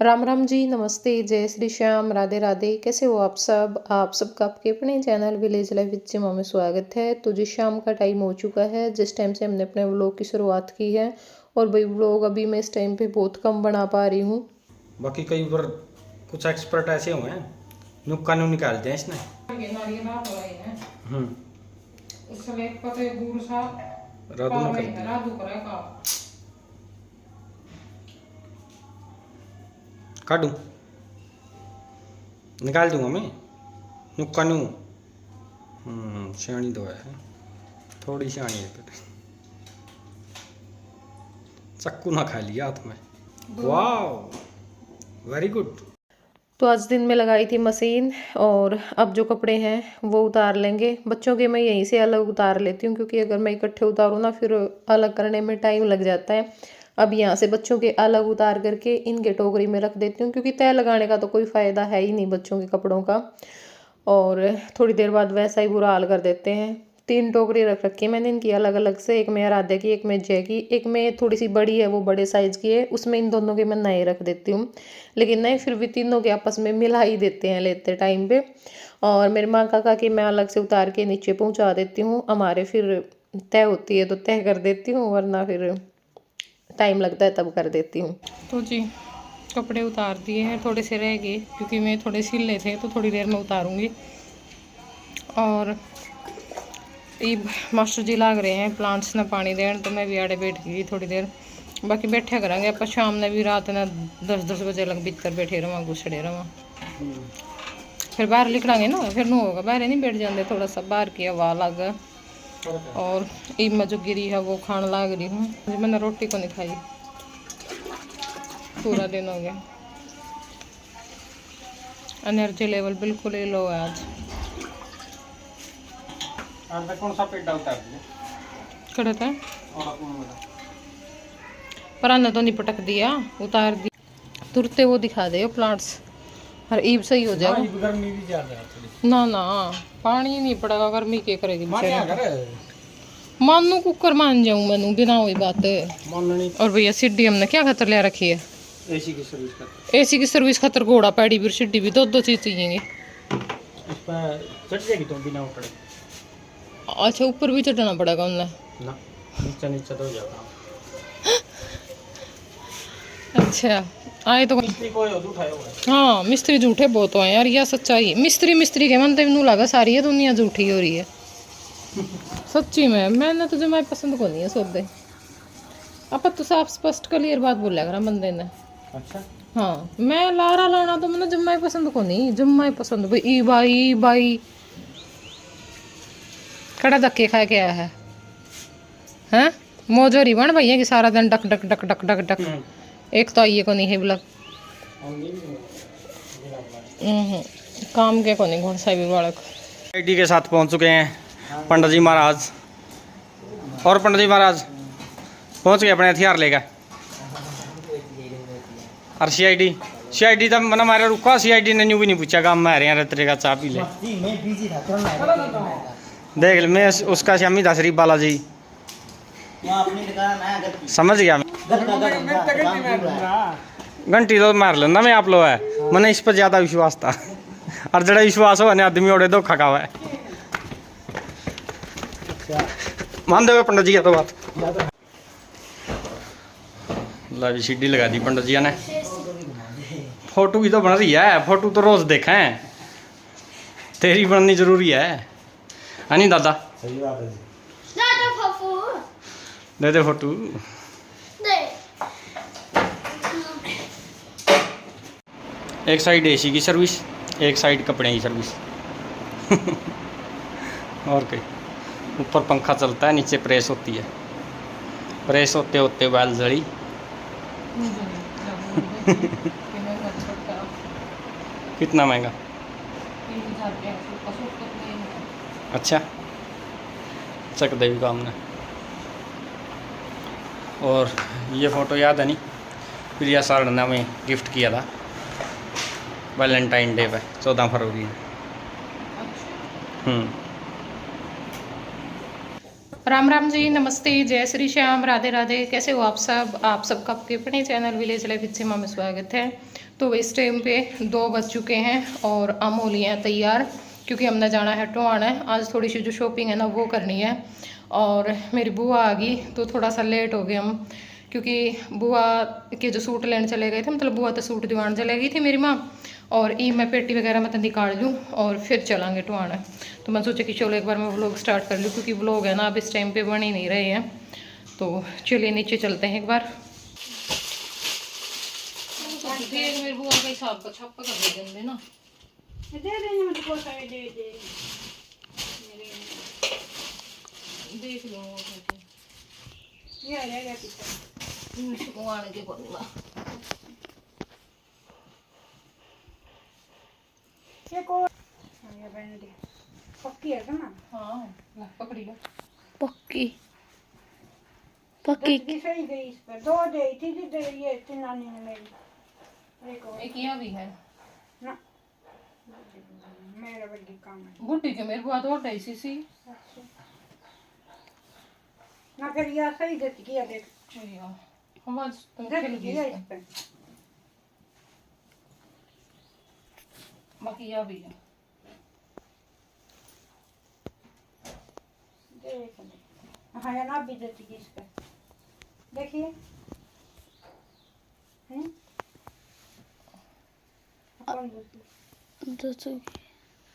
राम राम जी, नमस्ते, जय श्री श्याम, राधे राधे। कैसे हो आप सब? आप सबका आपके अपने चैनल विलेज लाइफ विद जिमा में स्वागत है। तो जी शाम का टाइम हो चुका है जिस टाइम से हमने अपने व्लॉग की शुरुआत की है। और भाई व्लॉग अभी मैं इस टाइम पे बहुत कम बना पा रही हूँ। बाकी कई बार कुछ एक्सपर्ट ऐसे हुए हैं नुक्का नु निकालते हैं इसने। राधू ने कर दिया। काटू निकाल दूंगा मैं नुक्का नु। सियाणी तो है, थोड़ी सियाणी है फिर। चक्कू ना खा लिया हाथ में। वाह वेरी गुड। तो आज दिन में लगाई थी मशीन और अब जो कपड़े हैं वो उतार लेंगे। बच्चों के मैं यहीं से अलग उतार लेती हूँ क्योंकि अगर मैं इकट्ठे उतारूँ ना फिर अलग करने में टाइम लग जाता है। अब यहाँ से बच्चों के अलग उतार करके इनके टोकरी में रख देती हूँ क्योंकि तय लगाने का तो कोई फ़ायदा है ही नहीं बच्चों के कपड़ों का। और थोड़ी देर बाद वैसा ही बुरा हाल कर देते हैं। 3 टोकरी रख रखी है मैंने इनकी अलग अलग से। एक में आराध्या की, एक में जय की, एक में थोड़ी सी बड़ी है वो बड़े साइज़ की है, उसमें इन दोनों के मैं नए रख देती हूँ। लेकिन नहीं फिर भी तीनों के आपस में मिला ही देते हैं लेते टाइम पे। और मेरे माँ काका की मैं अलग से उतार के नीचे पहुँचा देती हूँ। हमारे फिर तय होती है तो तय कर देती हूँ, वरना फिर टाइम लगता है तब कर देती हूँ। तो जी कपड़े उतार दिए हैं, थोड़े से रह गए क्योंकि मैं थोड़े सिले थे तो थोड़ी देर में उतारूँगी। और ये मास्टर जी लाग रहे हैं प्लांट्स ने पानी देने, तो मैं भी आड़े बैठ गई थोड़ी देर। बाकी बैठे करेंगे आप शाम ने भी, रात ने 10-10 बजे लग भीतर बैठे रहा घुसड़े रहा। फिर बाहर निकलेंगे ना फिर नहीं होगा, बाहर नहीं बैठ जाते, थोड़ा सा बाहर की हवा लग। और ईद में जो गिरी है वो खाने लाग रही हूँ। मैंने रोटी को नहीं खाई, पूरा दिन हो गया। एनर्जी लेवल बिल्कुल ही लो है आज। कौन सा पेड़ उतार दिया? खड़े थे पर ने तो नहीं पटक दिया, उतार दिया। तुरते वो दिखा दे प्लांट्स, हर ईब सही हो जाएगा। गर्मी भी ज्यादा है ना ना पानी नहीं पड़ेगा, गर्मी के करेगी मानू कुकर मान जाऊं मैनू बिना हुई बात। और भैया सीढ़ी हमने क्या खतर ले रखी है? एसी की सर्विस खतर। एसी की सर्विस खतर घोड़ा पैड़ी भी सीढ़ी भी दो चीज चाहिए। इस पर चढ़ जाएगी तुम बिना उतरे? अच्छा ऊपर भी चढ़ना पड़ेगा उन्हें ना, नीचे नीचे तो जाता। अच्छा आए तो मिस्त्री कोई और उठाया हुआ है। हाँ मिस्त्री झूठे बहुत हैं यार, यह सच्चाई। मिस्त्री के मन तो लगा सारी है दुनिया झूठी हो रही है सच्ची में। मैंने तो जमाई पसंद को नहीं है सौदे। अब तो साफ स्पष्ट क्लियर बात बोला करा बंदे ने। अच्छा हाँ मैं लारा लाना तो मैंने जमाई पसंद को नहीं, जमाई पसंद भाई ई बाई बाई कड़ा धक्के खा के आया है हैं। मोजोरी बन भैया कि सारा दिन duck duck duck duck duck duck. एक तो आइए को नहीं है ब्लग काम के को नहीं घोड़ साहिब बालक। आईडी के साथ पहुंच चुके हैं पंडित जी महाराज। और पंडित जी महाराज पहुंच गए अपने हथियार लेकर। और सीआईडी तब मन मारे रुका, सीआईडी ने न्यू भी नहीं पूछा काम में आ रहे हैं तेरे का चाह पी ले। देख ले मैं उसका श्यामी दासरी बालाजी समझ गया। घंटी तो मार लो ना मैं आप लो है, मैंने इस पर ज्यादा विश्वास था। और जरा विश्वास हो आदमी ओढ़े धोखा खावा है। मान दे पंडित जी तो बात। ला भी सीढ़ी लगा दी पंडित जी ने। फोटो भी तो बन रही है, फोटो तो रोज देखें, तेरी बननी जरूरी है नहीं दादा? सही बात है जी। दे दे फोटो। एक साइड एसी की सर्विस, एक साइड कपड़े की सर्विस। और कहीं ऊपर पंखा चलता है, नीचे प्रेस होती है। प्रेस होते होते बैल जड़ी। कितना महंगा? अच्छा चक देवी काम ने। और ये फ़ोटो याद है नहीं, प्रिया सारना में गिफ्ट किया था वैलेंटाइन डे पे 14 फरवरी में। राम राम जी, नमस्ते, जय श्री श्याम, राधे राधे। कैसे हो आप सब? आप सबका आपके अपने चैनल विलेज लाइफ विद सीमा में स्वागत है। तो इस टाइम पे 2 बज चुके हैं और हम हो लिए हैं तैयार, क्योंकि हमने जाना है टोहाना है। आज थोड़ी सी जो शॉपिंग है ना वो करनी है। और मेरी बुआ आ गई तो थोड़ा सा लेट हो गए हम, क्योंकि बुआ के जो सूट लेने चले गए थे, मतलब बुआ तो सूट दिवान चले गई थी मेरी माँ, और ई मैं पेटी वगैरह मैं तो निकाल लूँ और फिर चलेंगे टोहाना। तो मैं सोचा कि चलो एक बार मैं व्लॉग स्टार्ट कर लूँ, क्योंकि व्लॉग है ना अब इस टाइम पे बन ही नहीं रहे हैं। तो चलिए नीचे चलते हैं एक बार। मेरे बुआ का हिसाब का छापा कर देंगे ना, दे देंगे मुझको सारे दे दे देख लो ये आ जाएगा पीछे भगवान के बोलूँगा। ये को ये बैंड पक्की है ना। हाँ पकड़ी लो। पक्की पक्की की सही गई इस पर 2 दे थी जी, दे ये नानी ने मेरी एक और एक यहाँ भी है ना मेरा बड़ी काम है गुड्डी के, मेरे बुआ तो 2.5 सी ना फिर ये सही देती किया देख हम आज तुम देख खेल किया इस पर बाकी यहाँ भी है। देख हाँ या ना भी देती की इस पर देखिए हैं कौन दूसरी तो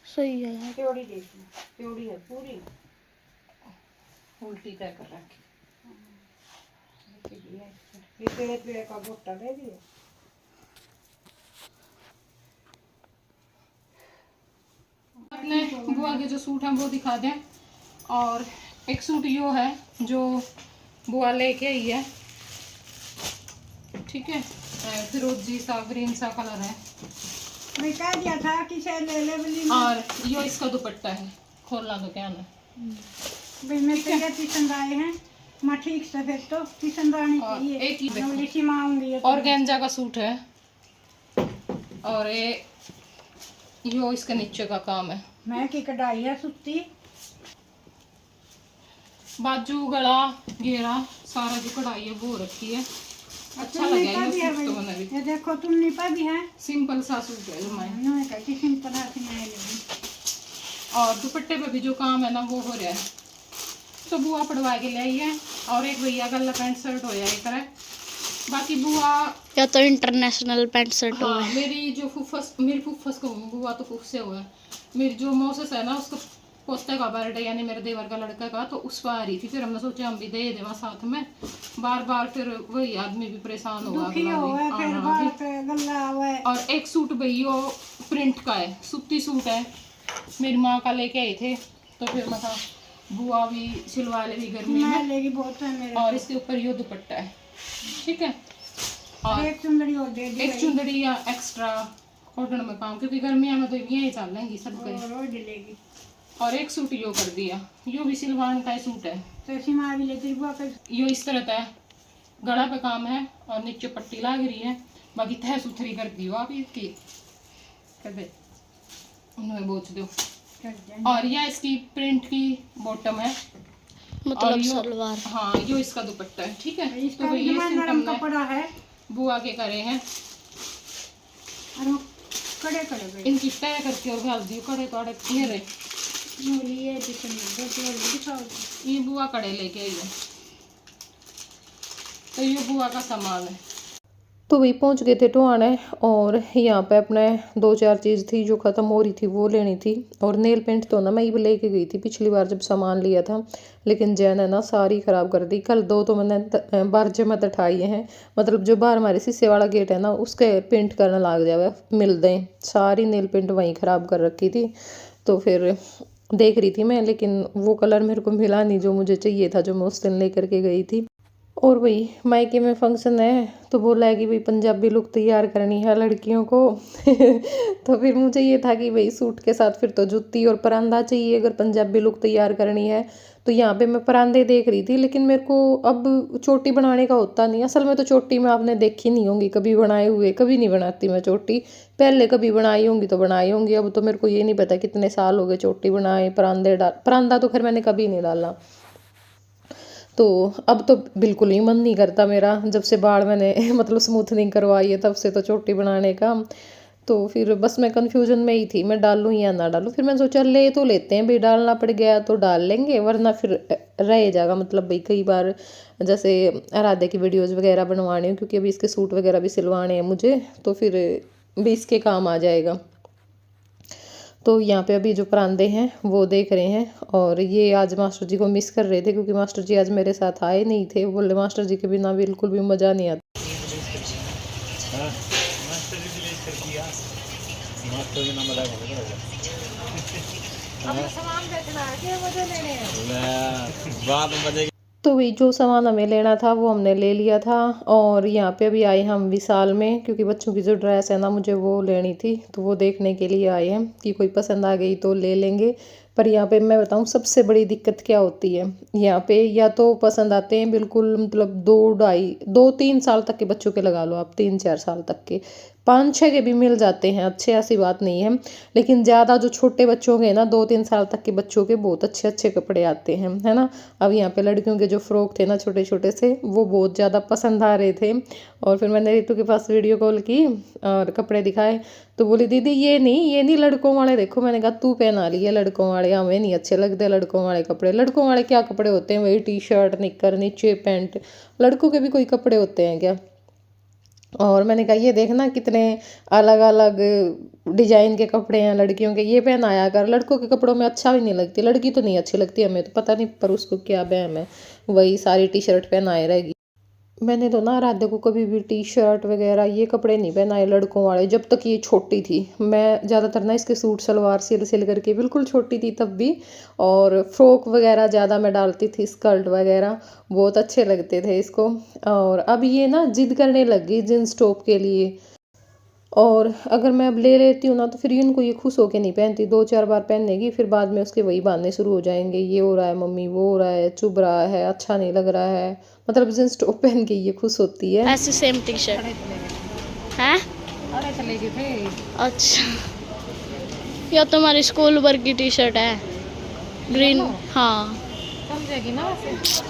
सही है यार। प्योरी देखना प्योरी है पूरी उल्टी तय कर रखी। ये पेड़ पेड़ का भुट्टा दे दिए अपने बुआ के जो सूट हैं वो दिखा दें। और एक सूट यो है जो बुआ लेके आई है, ठीक है, फिरोजी सा ग्रीन सा कलर है। मैं कह दिया था कि से ले ले बली और यो इसका दुपट्टा है, खोलना तो क्या ना भाई मैं तो ये पसंद आए हैं माँ ठीक से फिर तो पसंद आने और चाहिए एक ही देखो। नवली सी माँ आऊंगी और गेंजा का सूट है, और ये यो इसके नीचे का काम है। मैं की कढ़ाई है सुती बाजू गला घेरा सारा जो कढ़ाई है वो रखी है। अच्छा लगा ये सूट तो मैंने भी। ये देखो तुमने पर भी है सिंपल सा सूट है मैं। मैं कहती सिंपल हाथ में लेगी और दुपट्टे पे भी जो काम है ना वो हो रहा है, तो बुआ पड़वा के ले आई है। और एक भैया गला पैंट शर्ट हो जाए करे। बाकी बुआ या तो इंटरनेशनल पैंट शर्ट हो हाँ, मेरी जो फुफ्फस, मेरी फुफ्फस को बुआ तो फुफ से हुआ है, मेरी जो मौसस है ना उसका पोते का बर्थडे यानी मेरे देवर का लड़का का, तो उस पर आ रही थी। फिर हमने सोचा हम भी दे देवा साथ में, बार बार फिर वही आदमी भी परेशान होगा दुखी अगला हो भी, है फिर आना भी। बात गल्ला हुआ और एक सूट भैया प्रिंट का है, सूती सूट है, मेरी माँ का लेके आए थे, तो फिर मैं बुआ भी सिलवा लेगी गर्मी मैं में। लेगी बहुत है मेरे और इसके ऊपर यो दुपट्टा है, ठीक है। और एक चुंदड़ी और दे दी एक चुंदड़ी या एक्स्ट्रा कॉटन में काम, क्योंकि गर्मियाँ में तो यही चल लेंगी सब पे। और रोज लेगी और एक सूट यो कर दिया, यो भी सिलवान का ही सूट है। तो सीमा भी लेती बुआ कर यो इस तरह का गला पे काम है और नीचे पट्टी लग रही है। बाकी तह सुथरी कर दी हो आप इसकी कर दे उन्हें बोच दो। और यह इसकी प्रिंट की बॉटम है, और मतलब यो सलवार। हाँ यो इसका दुपट्टा है, ठीक है। इसका तो ये भी सूट नरम हमने कपड़ा है बुआ के करे हैं। और वो कड़े कड़े गए इनकी तय करके और घाल दी कड़े कड़े घेरे। मूली है दिखाओ ये बुआ कड़े लेके आई है, तो ये बुआ का सामान है। तो वही पहुंच गए थे टोहाना, और यहाँ पे अपने 2-4 चीज़ थी जो ख़त्म हो रही थी वो लेनी थी। और नेल पेंट तो ना मैं ये लेके गई थी पिछली बार जब सामान लिया था, लेकिन जैन है ना सारी ख़राब कर दी। कल 2 तो मैंने बार जमत उठाई हैं, मतलब जो बाहर हमारे शीशे वाला गेट है ना उसके पेंट करने लग जाए मिल दें, सारी नेल पेंट वहीं ख़राब कर रखी थी। तो फिर देख रही थी मैं, लेकिन वो कलर मेरे को मिला नहीं जो मुझे चाहिए था, जो मैं उस दिन लेकर के गई थी। और वही मायके में फंक्शन है तो बोला है कि भाई पंजाबी लुक तैयार करनी है लड़कियों को तो फिर मुझे ये था कि भाई सूट के साथ फिर तो जूती और परांदा चाहिए अगर पंजाबी लुक तैयार करनी है। तो यहाँ पे मैं परांदे देख रही थी, लेकिन मेरे को अब चोटी बनाने का होता नहीं। असल में तो चोटी में आपने देखी नहीं होंगी कभी बनाए हुए, कभी नहीं बनाती मैं चोटी। पहले कभी बनाई होंगी तो बनाई होंगी, अब तो मेरे को ये नहीं पता कितने साल हो गए चोटी बनाए। परांदा तो खैर मैंने कभी नहीं डाला। तो अब तो बिल्कुल ही मन नहीं करता मेरा, जब से बाल मैंने मतलब स्मूथनिंग करवाई है तब से तो चोटी बनाने का। तो फिर बस मैं कन्फ्यूजन में ही थी, मैं डालूँ या ना डालूँ। फिर मैंने सोचा ले तो लेते हैं, भाई डालना पड़ गया तो डाल लेंगे, वरना फिर रह जाएगा। मतलब भाई कई बार जैसे आराध्या की वीडियोज़ वगैरह बनवाने हो, क्योंकि अभी इसके सूट वगैरह भी सिलवाने हैं मुझे, तो फिर भी इसके काम आ जाएगा। तो यहाँ पे अभी जो परांदे हैं वो देख रहे हैं, और ये आज मास्टर जी को मिस कर रहे थे, क्योंकि मास्टर जी आज मेरे साथ आए नहीं थे। बोले मास्टर जी के बिना बिल्कुल भी मज़ा नहीं आता। तो वही जो सामान हमें लेना था वो हमने ले लिया था। और यहाँ पे अभी आए हम विशाल में, क्योंकि बच्चों की जो ड्रेस है ना मुझे वो लेनी थी, तो वो देखने के लिए आए हैं कि कोई पसंद आ गई तो ले लेंगे। पर यहाँ पे मैं बताऊँ सबसे बड़ी दिक्कत क्या होती है, यहाँ पे या तो पसंद आते हैं बिल्कुल, मतलब 2-3 साल तक के बच्चों के लगा लो आप, 3-4 साल तक के, 5-6 के भी मिल जाते हैं अच्छे, ऐसी बात नहीं है। लेकिन ज़्यादा जो छोटे बच्चों के ना 2-3 साल तक के बच्चों के बहुत अच्छे अच्छे कपड़े आते हैं, है ना। अब यहाँ पे लड़कियों के जो फ्रॉक थे ना छोटे छोटे से, वो बहुत ज़्यादा पसंद आ रहे थे। और फिर मैंने रितु के पास वीडियो कॉल की और कपड़े दिखाए, तो बोली दीदी ये नहीं लड़कों वाले देखो। मैंने कहा तू पहना लिए लड़कों वाले, हमें नहीं अच्छे लगते लड़कों वाले कपड़े। लड़कों वाले क्या कपड़े होते हैं, वही टी शर्ट निक्कर नीचे पैंट, लड़कों के भी कोई कपड़े होते हैं क्या। और मैंने कहा ये देखना कितने अलग अलग डिजाइन के कपड़े हैं लड़कियों के, ये पहनाया कर। लड़कों के कपड़ों में अच्छा भी नहीं लगती, लड़की तो नहीं अच्छी लगती हमें तो, पता नहीं पर उसको क्या बहम है, वही सारी टी शर्ट पहनाए रहेगी। मैंने तो ना आराध्या को कभी भी टी शर्ट वगैरह ये कपड़े नहीं पहनाए लड़कों वाले, जब तक ये छोटी थी। मैं ज़्यादातर ना इसके सूट सलवार सिल सिल करके, बिल्कुल छोटी थी तब भी, और फ्रॉक वगैरह ज़्यादा मैं डालती थी, स्कर्ट वगैरह बहुत अच्छे लगते थे इसको। और अब ये ना जिद करने लग गई जींस टॉप के लिए, और अगर मैं अब ले लेती हूँ ना तो फिर इनको ये खुश होके नहीं पहनती, 2-4 बार पहनेगी, फिर बाद में उसके वही बहाने शुरू हो जाएंगे, ये हो रहा है मम्मी, वो हो रहा है, चुभ रहा है, अच्छा नहीं लग रहा है। मतलब जींस टॉप पहन के ये खुश होती है। ऐसी सेम टी शर्ट है। अरे चले गए थे। अच्छा, यह तुम्हारी स्कूल वर्क की टी शर्ट है, ग्रीन। हाँ समझेगी ना वैसे।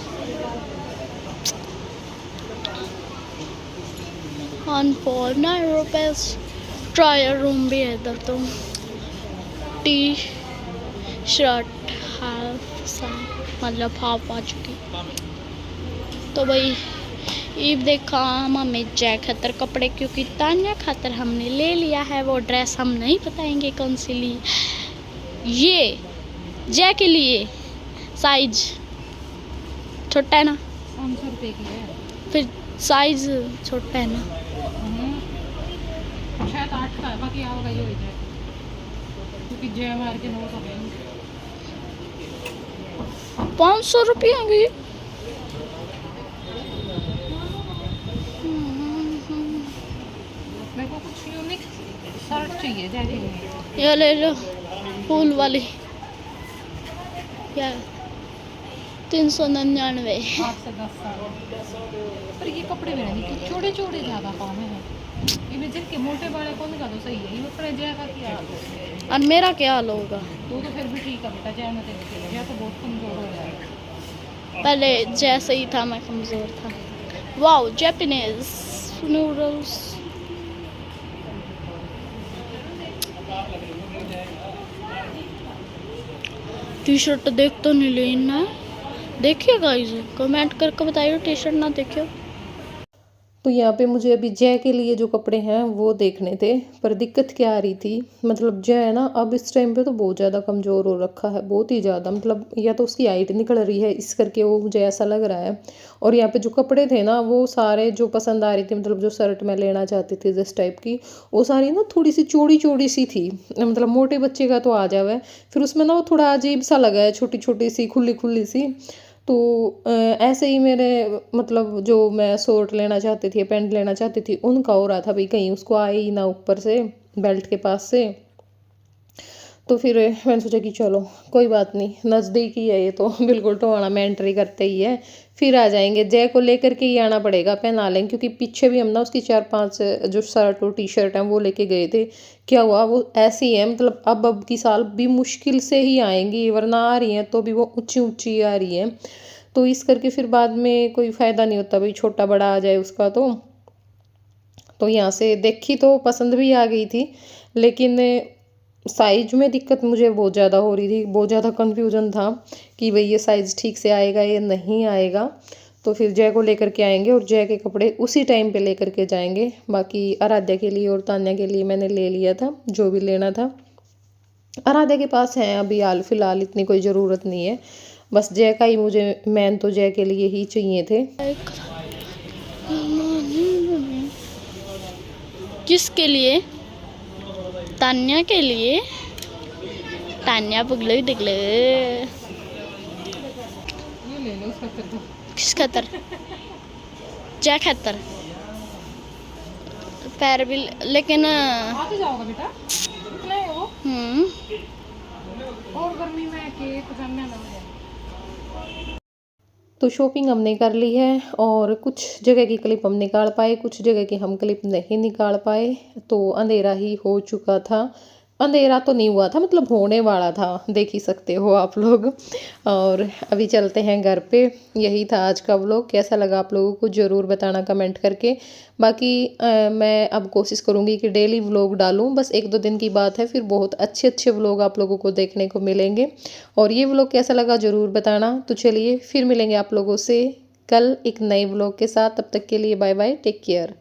149 रुपीज़। ट्रायल रूम भी है इधर तो। टी शर्ट हाफ आ चुकी, तो भाई ईब देखा हम हमें जय खातर कपड़े, क्योंकि तान्या खातर हमने ले लिया है वो ड्रेस, हम नहीं बताएंगे कौन सी ली। ये जय के लिए साइज छोटा है ना, 500 रुपये की है, फिर साइज छोटा है ना। शायद 8 का है, बाकी आओगा ये हो जाए, क्योंकि जय मार के 9 का है। 500 रुपये की। मेरे को कुछ यूनिक शर्ट चाहिए जय के लिए। ये ले लो फूल वाली, क्या 399। 8 से 10 साल। पर ये कपड़े मेरे नहीं, छोटे छोटे ज़्यादा काम है, ये जिनके मोटे बाल कौन का तो सही है, ये कपड़े जय का क्या हाल है? और मेरा क्या हाल होगा। तो फिर भी ठीक है बेटा, जय में तेरे जय तो बहुत कमजोर हो जाएगा। पहले जैसे ही था मैं कमज़ोर था। Wow Japanese noodles. T shirt देख तो नहीं लेना, देखिए गाइस कमेंट करके बताइए टी शर्ट ना देखियो। तो यहाँ पे मुझे अभी जय के लिए जो कपड़े हैं वो देखने थे, पर दिक्कत क्या आ रही थी, मतलब जय है ना अब इस टाइम पे तो बहुत ज़्यादा कमज़ोर हो रखा है, बहुत ही ज़्यादा, मतलब या तो उसकी हाइट निकल रही है इस करके वो मुझे ऐसा लग रहा है। और यहाँ पे जो कपड़े थे ना वो सारे जो पसंद आ रही थी, मतलब जो शर्ट मैं लेना चाहती थी जिस टाइप की, वो सारी ना थोड़ी सी चौड़ी चौड़ी सी थी, मतलब मोटे बच्चे का तो आ जावे, फिर उसमें ना वो थोड़ा अजीब सा लगा है, छोटी छोटी सी खुली खुली सी। तो ऐसे ही मेरे मतलब जो मैं शॉर्ट लेना चाहती थी, पैंट लेना चाहती थी, उनका हो रहा था भाई कहीं उसको आए ही ना ऊपर से बेल्ट के पास से। तो फिर मैंने सोचा कि चलो कोई बात नहीं, नज़दीक ही है ये तो, बिल्कुल टोहाना में एंट्री करते ही है, फिर आ जाएंगे। जय को लेकर के ही आना पड़ेगा, पहना लेंगे, क्योंकि पीछे भी हम ना उसकी 4-5 जो शर्ट और टी शर्ट हैं वो लेके गए थे। क्या हुआ वो ऐसी है, मतलब अब की साल भी मुश्किल से ही आएंगी, वरना आ रही हैं तो भी वो ऊंची ऊंची आ रही है। तो इस करके फिर बाद में कोई फ़ायदा नहीं होता भाई, छोटा बड़ा आ जाए उसका। तो यहाँ से देखी तो पसंद भी आ गई थी, लेकिन साइज में दिक्कत मुझे बहुत ज़्यादा हो रही थी, बहुत ज़्यादा कन्फ्यूज़न था कि भाई ये साइज़ ठीक से आएगा या नहीं आएगा। तो फिर जय को लेकर के आएंगे और जय के कपड़े उसी टाइम पे लेकर के जाएंगे। बाकी आराध्या के लिए और तान्या के लिए मैंने ले लिया था जो भी लेना था। आराध्या के पास है अभी हाल फिलहाल, इतनी कोई ज़रूरत नहीं है। बस जय का ही मुझे, मेन तो जय के लिए ही चाहिए थे। किसके लिए? तान्या के लिए। तान्या पुगले दिगले। ये ले लो उसका तो। किस खातर? जय खातर पैर भी, लेकिन आते जाओगा बेटा, कितना है वो? और गर्मी में के पजामे ना हो जाए। तो शॉपिंग हमने कर ली है और कुछ जगह की क्लिप हम निकाल पाए, कुछ जगह की हम क्लिप नहीं निकाल पाए। तो अंधेरा ही हो चुका था, अंधेरा तो नहीं हुआ था, मतलब होने वाला था, देख ही सकते हो आप लोग। और अभी चलते हैं घर पे। यही था आज का व्लॉग। कैसा लगा आप लोगों को ज़रूर बताना कमेंट करके। बाकी मैं अब कोशिश करूँगी कि डेली व्लॉग डालूँ, बस 1-2 दिन की बात है, फिर बहुत अच्छे अच्छे व्लॉग आप लोगों को देखने को मिलेंगे। और ये व्लॉग कैसा लगा ज़रूर बताना। तो चलिए फिर मिलेंगे आप लोगों से कल एक नए व्लॉग के साथ। तब तक के लिए बाय बाय, टेक केयर।